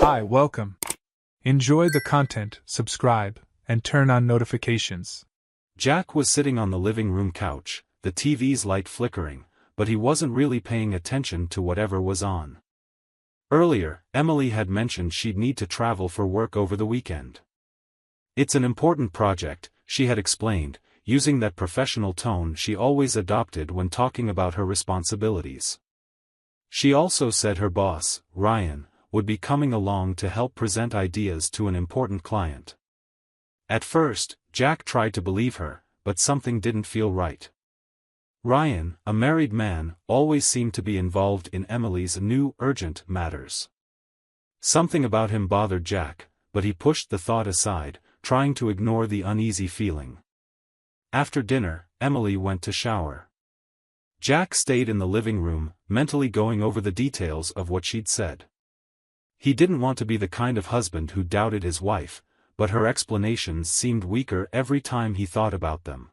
Hi, welcome. Enjoy the content, subscribe, and turn on notifications. Jack was sitting on the living room couch, the TV's light flickering, but he wasn't really paying attention to whatever was on. Earlier, Emily had mentioned she'd need to travel for work over the weekend. It's an important project, she had explained, using that professional tone she always adopted when talking about her responsibilities. She also said her boss, Ryan, would be coming along to help present ideas to an important client. At first, Jack tried to believe her, but something didn't feel right. Ryan, a married man, always seemed to be involved in Emily's new, urgent matters. Something about him bothered Jack, but he pushed the thought aside, trying to ignore the uneasy feeling. After dinner, Emily went to shower. Jack stayed in the living room, mentally going over the details of what she'd said. He didn't want to be the kind of husband who doubted his wife, but her explanations seemed weaker every time he thought about them.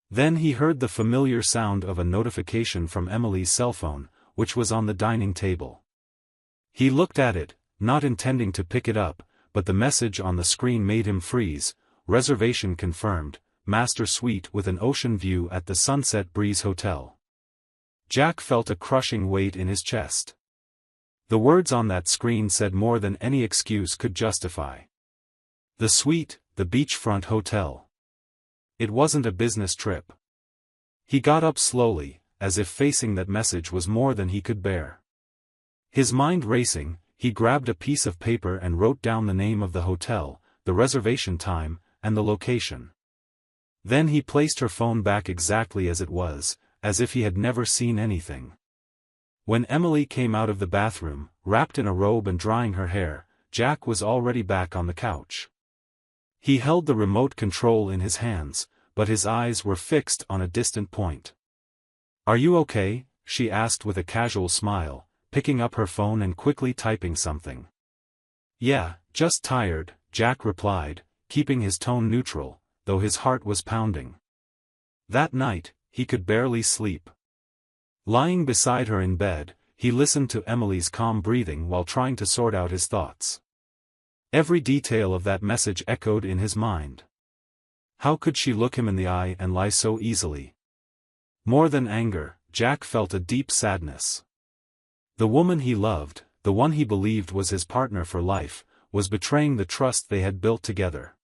Then he heard the familiar sound of a notification from Emily's cell phone, which was on the dining table. He looked at it, not intending to pick it up, but the message on the screen made him freeze. Reservation confirmed, master suite with an ocean view at the Sunset Breeze Hotel. Jack felt a crushing weight in his chest. The words on that screen said more than any excuse could justify. The suite, the beachfront hotel. It wasn't a business trip. He got up slowly, as if facing that message was more than he could bear. His mind racing, he grabbed a piece of paper and wrote down the name of the hotel, the reservation time, and the location. Then he placed her phone back exactly as it was, as if he had never seen anything. When Emily came out of the bathroom, wrapped in a robe and drying her hair, Jack was already back on the couch. He held the remote control in his hands, but his eyes were fixed on a distant point. "Are you okay?" she asked with a casual smile, picking up her phone and quickly typing something. "Yeah, just tired," Jack replied, keeping his tone neutral, though his heart was pounding. That night, he could barely sleep. Lying beside her in bed, he listened to Emily's calm breathing while trying to sort out his thoughts. Every detail of that message echoed in his mind. How could she look him in the eye and lie so easily? More than anger, Jack felt a deep sadness. The woman he loved, the one he believed was his partner for life, was betraying the trust they had built together.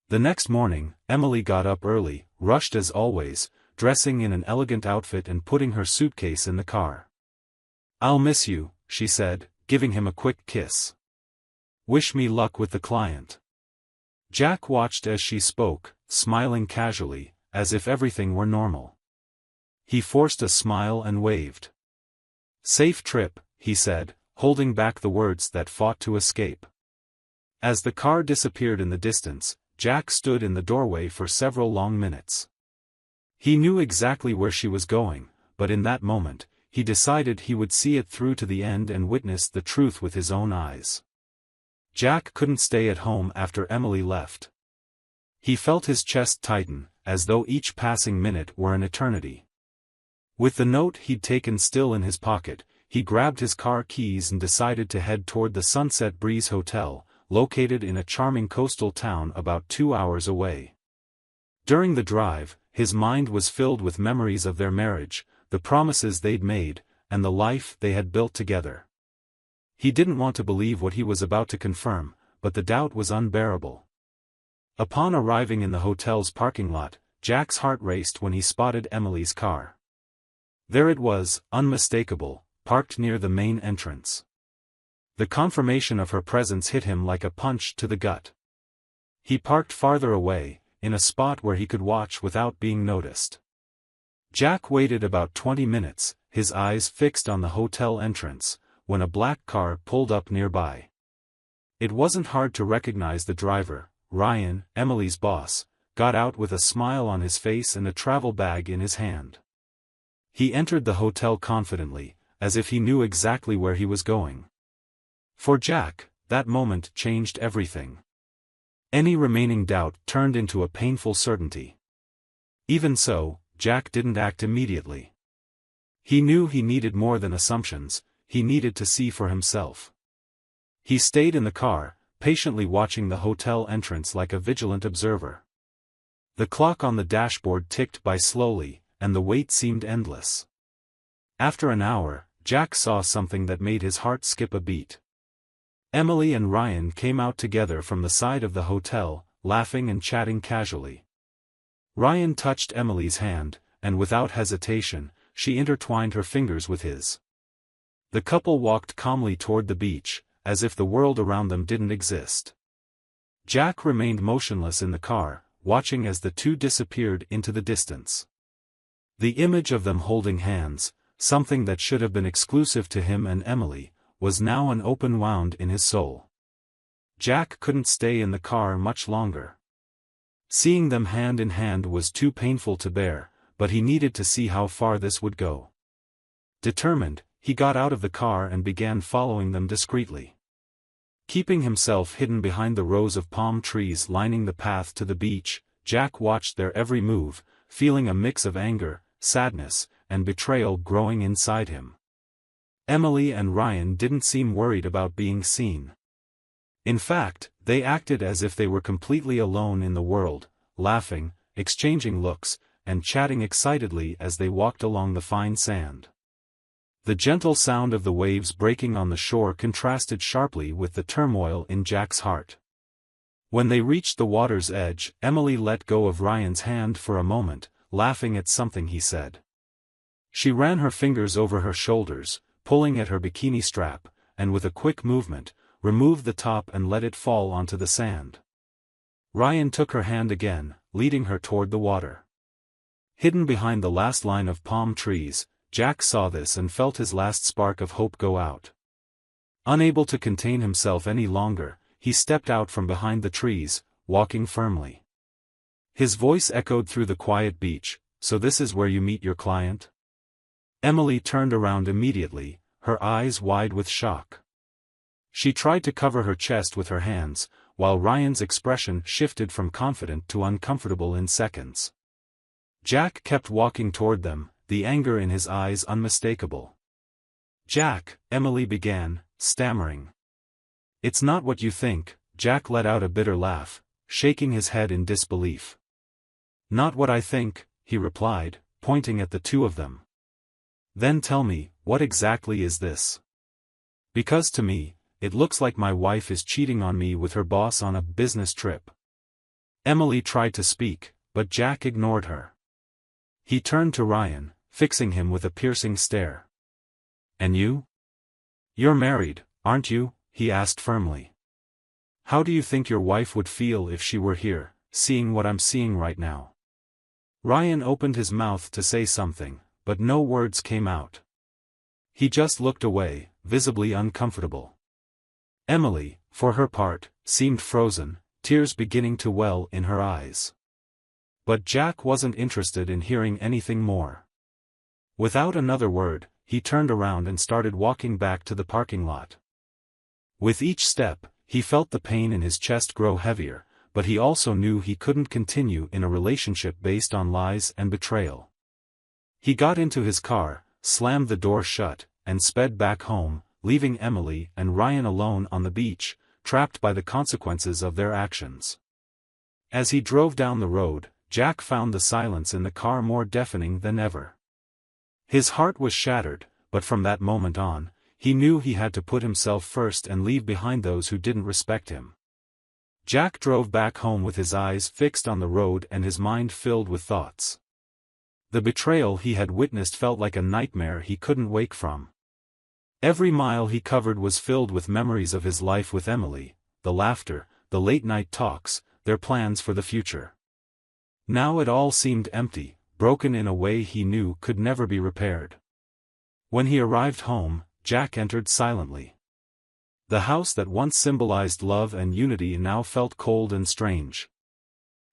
The next morning, Emily got up early, rushed as always, dressing in an elegant outfit and putting her suitcase in the car. "I'll miss you," she said, giving him a quick kiss. "Wish me luck with the client." Jack watched as she spoke, smiling casually, as if everything were normal. He forced a smile and waved. "Safe trip," he said, holding back the words that fought to escape. As the car disappeared in the distance, Jack stood in the doorway for several long minutes. He knew exactly where she was going, but in that moment, he decided he would see it through to the end and witness the truth with his own eyes. Jack couldn't stay at home after Emily left. He felt his chest tighten, as though each passing minute were an eternity. With the note he'd taken still in his pocket, he grabbed his car keys and decided to head toward the Sunset Breeze Hotel, located in a charming coastal town about 2 hours away. During the drive, his mind was filled with memories of their marriage, the promises they'd made, and the life they had built together. He didn't want to believe what he was about to confirm, but the doubt was unbearable. Upon arriving in the hotel's parking lot, Jack's heart raced when he spotted Emily's car. There it was, unmistakable, parked near the main entrance. The confirmation of her presence hit him like a punch to the gut. He parked farther away, in a spot where he could watch without being noticed. Jack waited about 20 minutes, his eyes fixed on the hotel entrance, when a black car pulled up nearby. It wasn't hard to recognize the driver. Ryan, Emily's boss, got out with a smile on his face and a travel bag in his hand. He entered the hotel confidently, as if he knew exactly where he was going. For Jack, that moment changed everything. Any remaining doubt turned into a painful certainty. Even so, Jack didn't act immediately. He knew he needed more than assumptions, he needed to see for himself. He stayed in the car, patiently watching the hotel entrance like a vigilant observer. The clock on the dashboard ticked by slowly, and the wait seemed endless. After an hour, Jack saw something that made his heart skip a beat. Emily and Ryan came out together from the side of the hotel, laughing and chatting casually. Ryan touched Emily's hand, and without hesitation, she intertwined her fingers with his. The couple walked calmly toward the beach, as if the world around them didn't exist. Jack remained motionless in the car, watching as the two disappeared into the distance. The image of them holding hands, something that should have been exclusive to him and Emily, was now an open wound in his soul. Jack couldn't stay in the car much longer. Seeing them hand in hand was too painful to bear, but he needed to see how far this would go. Determined, he got out of the car and began following them discreetly. Keeping himself hidden behind the rows of palm trees lining the path to the beach, Jack watched their every move, feeling a mix of anger, sadness, and betrayal growing inside him. Emily and Ryan didn't seem worried about being seen. In fact, they acted as if they were completely alone in the world, laughing, exchanging looks, and chatting excitedly as they walked along the fine sand. The gentle sound of the waves breaking on the shore contrasted sharply with the turmoil in Jack's heart. When they reached the water's edge, Emily let go of Ryan's hand for a moment, laughing at something he said. She ran her fingers over her shoulders, pulling at her bikini strap, and with a quick movement, removed the top and let it fall onto the sand. Ryan took her hand again, leading her toward the water. Hidden behind the last line of palm trees, Jack saw this and felt his last spark of hope go out. Unable to contain himself any longer, he stepped out from behind the trees, walking firmly. His voice echoed through the quiet beach, "So this is where you meet your client?" Emily turned around immediately, her eyes wide with shock. She tried to cover her chest with her hands, while Ryan's expression shifted from confident to uncomfortable in seconds. Jack kept walking toward them, the anger in his eyes unmistakable. "Jack," Emily began, stammering. "It's not what you think," Jack let out a bitter laugh, shaking his head in disbelief. "Not what I think," he replied, pointing at the two of them. "Then tell me, what exactly is this? Because to me, it looks like my wife is cheating on me with her boss on a business trip." Emily tried to speak, but Jack ignored her. He turned to Ryan, fixing him with a piercing stare. "And you? You're married, aren't you?" he asked firmly. "How do you think your wife would feel if she were here, seeing what I'm seeing right now?" Ryan opened his mouth to say something, but no words came out. He just looked away, visibly uncomfortable. Emily, for her part, seemed frozen, tears beginning to well in her eyes. But Jack wasn't interested in hearing anything more. Without another word, he turned around and started walking back to the parking lot. With each step, he felt the pain in his chest grow heavier, but he also knew he couldn't continue in a relationship based on lies and betrayal. He got into his car, slammed the door shut, and sped back home, leaving Emily and Ryan alone on the beach, trapped by the consequences of their actions. As he drove down the road, Jack found the silence in the car more deafening than ever. His heart was shattered, but from that moment on, he knew he had to put himself first and leave behind those who didn't respect him. Jack drove back home with his eyes fixed on the road and his mind filled with thoughts. The betrayal he had witnessed felt like a nightmare he couldn't wake from. Every mile he covered was filled with memories of his life with Emily, the laughter, the late-night talks, their plans for the future. Now it all seemed empty, broken in a way he knew could never be repaired. When he arrived home, Jack entered silently. The house that once symbolized love and unity now felt cold and strange.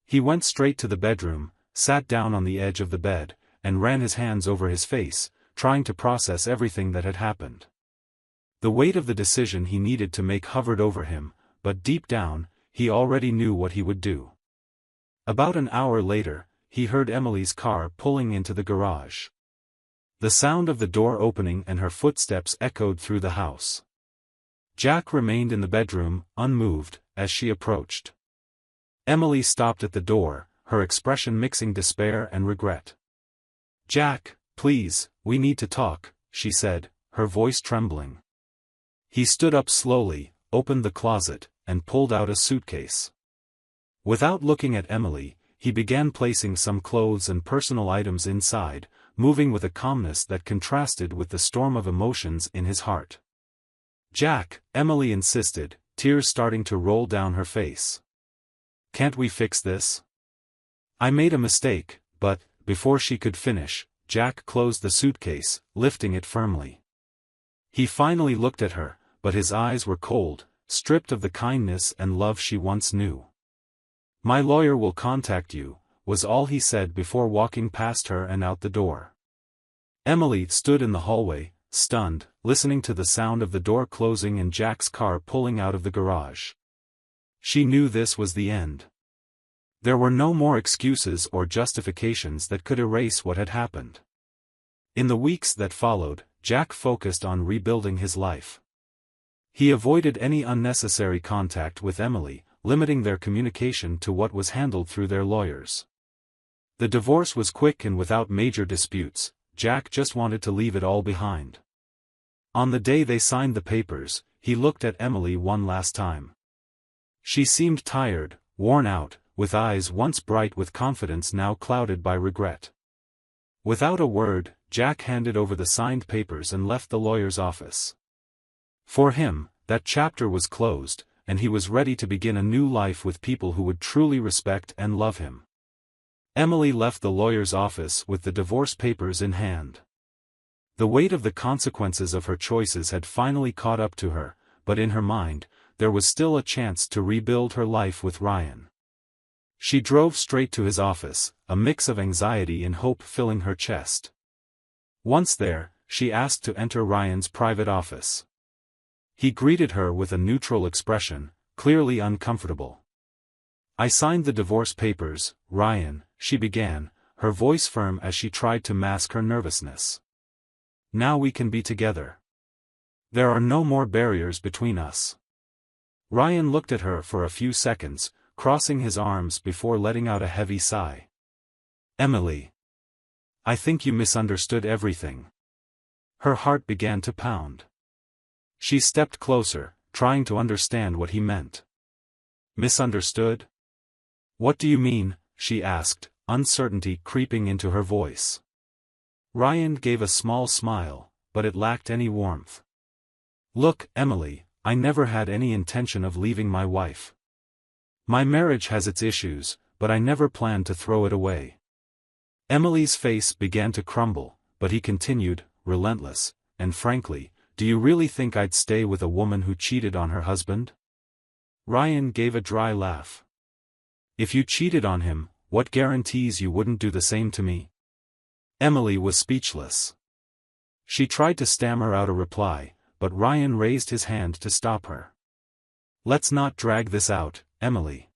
He went straight to the bedroom, sat down on the edge of the bed, and ran his hands over his face, trying to process everything that had happened. The weight of the decision he needed to make hovered over him, but deep down, he already knew what he would do. About an hour later, he heard Emily's car pulling into the garage. The sound of the door opening and her footsteps echoed through the house. Jack remained in the bedroom, unmoved, as she approached. Emily stopped at the door, her expression mixing despair and regret. "Jack, please, we need to talk," she said, her voice trembling. He stood up slowly, opened the closet, and pulled out a suitcase. Without looking at Emily, he began placing some clothes and personal items inside, moving with a calmness that contrasted with the storm of emotions in his heart. "Jack," Emily insisted, tears starting to roll down her face. "Can't we fix this? I made a mistake," but, before she could finish, Jack closed the suitcase, lifting it firmly. He finally looked at her, but his eyes were cold, stripped of the kindness and love she once knew. "My lawyer will contact you," was all he said before walking past her and out the door. Emily stood in the hallway, stunned, listening to the sound of the door closing and Jack's car pulling out of the garage. She knew this was the end. There were no more excuses or justifications that could erase what had happened. In the weeks that followed, Jack focused on rebuilding his life. He avoided any unnecessary contact with Emily, limiting their communication to what was handled through their lawyers. The divorce was quick and without major disputes. Jack just wanted to leave it all behind. On the day they signed the papers, he looked at Emily one last time. She seemed tired, worn out, with eyes once bright with confidence now clouded by regret. Without a word, Jack handed over the signed papers and left the lawyer's office. For him, that chapter was closed, and he was ready to begin a new life with people who would truly respect and love him. Emily left the lawyer's office with the divorce papers in hand. The weight of the consequences of her choices had finally caught up to her, but in her mind, there was still a chance to rebuild her life with Ryan. She drove straight to his office, a mix of anxiety and hope filling her chest. Once there, she asked to enter Ryan's private office. He greeted her with a neutral expression, clearly uncomfortable. "I signed the divorce papers, Ryan," she began, her voice firm as she tried to mask her nervousness. "Now we can be together. There are no more barriers between us." Ryan looked at her for a few seconds, crossing his arms before letting out a heavy sigh. "Emily. I think you misunderstood everything." Her heart began to pound. She stepped closer, trying to understand what he meant. "Misunderstood? What do you mean?" she asked, uncertainty creeping into her voice. Ryan gave a small smile, but it lacked any warmth. "Look, Emily, I never had any intention of leaving my wife. My marriage has its issues, but I never planned to throw it away." Emily's face began to crumble, but he continued, relentless, "And frankly, do you really think I'd stay with a woman who cheated on her husband?" Ryan gave a dry laugh. "If you cheated on him, what guarantees you wouldn't do the same to me?" Emily was speechless. She tried to stammer out a reply, but Ryan raised his hand to stop her. "Let's not drag this out, Emily.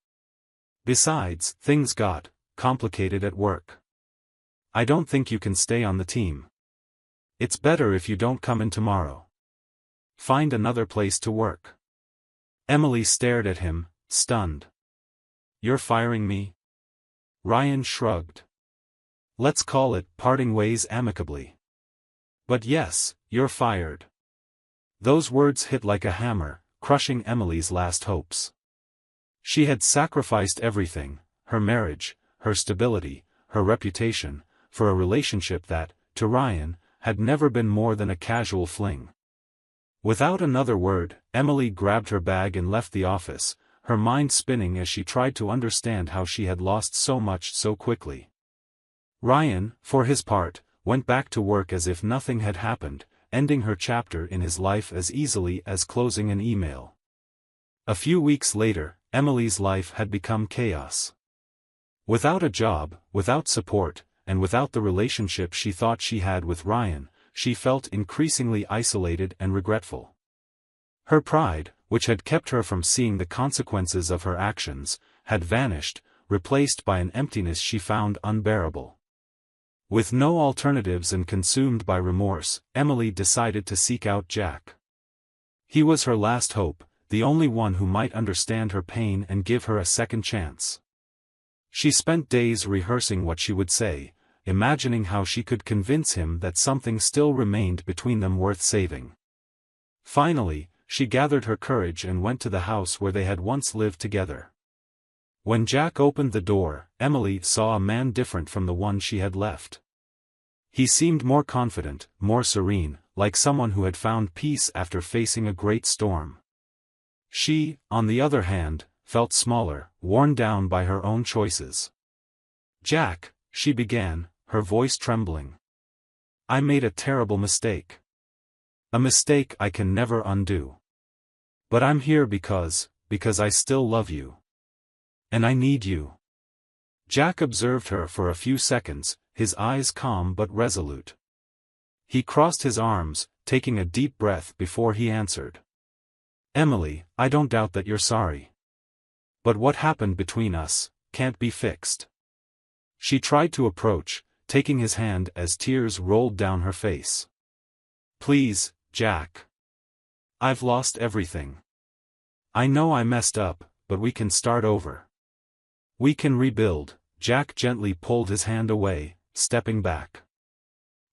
Besides, things got complicated at work. I don't think you can stay on the team. It's better if you don't come in tomorrow. Find another place to work." Emily stared at him, stunned. "You're firing me?" Ryan shrugged. "Let's call it parting ways amicably. But yes, you're fired." Those words hit like a hammer, crushing Emily's last hopes. She had sacrificed everything, her marriage, her stability, her reputation, for a relationship that, to Ryan, had never been more than a casual fling. Without another word, Emily grabbed her bag and left the office, her mind spinning as she tried to understand how she had lost so much so quickly. Ryan, for his part, went back to work as if nothing had happened, ending her chapter in his life as easily as closing an email. A few weeks later, Emily's life had become chaos. Without a job, without support, and without the relationship she thought she had with Ryan, she felt increasingly isolated and regretful. Her pride, which had kept her from seeing the consequences of her actions, had vanished, replaced by an emptiness she found unbearable. With no alternatives and consumed by remorse, Emily decided to seek out Jack. He was her last hope, the only one who might understand her pain and give her a second chance. She spent days rehearsing what she would say, imagining how she could convince him that something still remained between them worth saving. Finally, she gathered her courage and went to the house where they had once lived together. When Jack opened the door, Emily saw a man different from the one she had left. He seemed more confident, more serene, like someone who had found peace after facing a great storm. She, on the other hand, felt smaller, worn down by her own choices. "Jack," she began, her voice trembling. "I made a terrible mistake. A mistake I can never undo. But I'm here because I still love you. And I need you." Jack observed her for a few seconds, his eyes calm but resolute. He crossed his arms, taking a deep breath before he answered. "Emily, I don't doubt that you're sorry. But what happened between us can't be fixed." She tried to approach, taking his hand as tears rolled down her face. "Please, Jack. I've lost everything. I know I messed up, but we can start over. We can rebuild." Jack gently pulled his hand away, stepping back.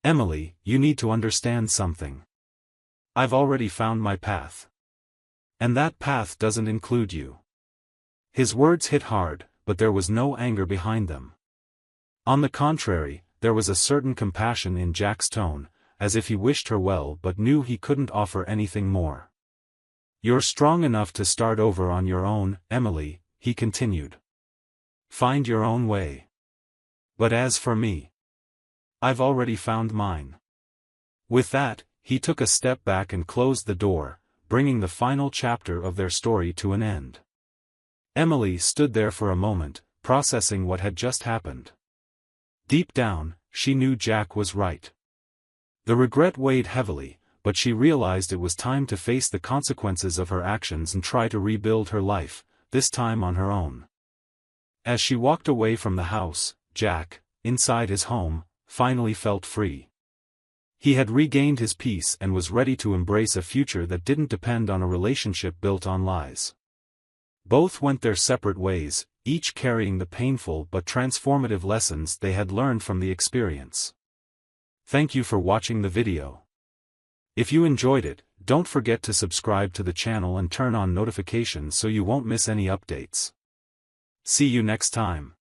"Emily, you need to understand something. I've already found my path. And that path doesn't include you." His words hit hard, but there was no anger behind them. On the contrary, there was a certain compassion in Jack's tone, as if he wished her well but knew he couldn't offer anything more. "You're strong enough to start over on your own, Emily," he continued. "Find your own way. But as for me, I've already found mine." With that, he took a step back and closed the door, bringing the final chapter of their story to an end. Emily stood there for a moment, processing what had just happened. Deep down, she knew Jack was right. The regret weighed heavily, but she realized it was time to face the consequences of her actions and try to rebuild her life, this time on her own. As she walked away from the house, Jack, inside his home, finally felt free. He had regained his peace and was ready to embrace a future that didn't depend on a relationship built on lies. Both went their separate ways, each carrying the painful but transformative lessons they had learned from the experience. Thank you for watching the video. If you enjoyed it, don't forget to subscribe to the channel and turn on notifications so you won't miss any updates. See you next time.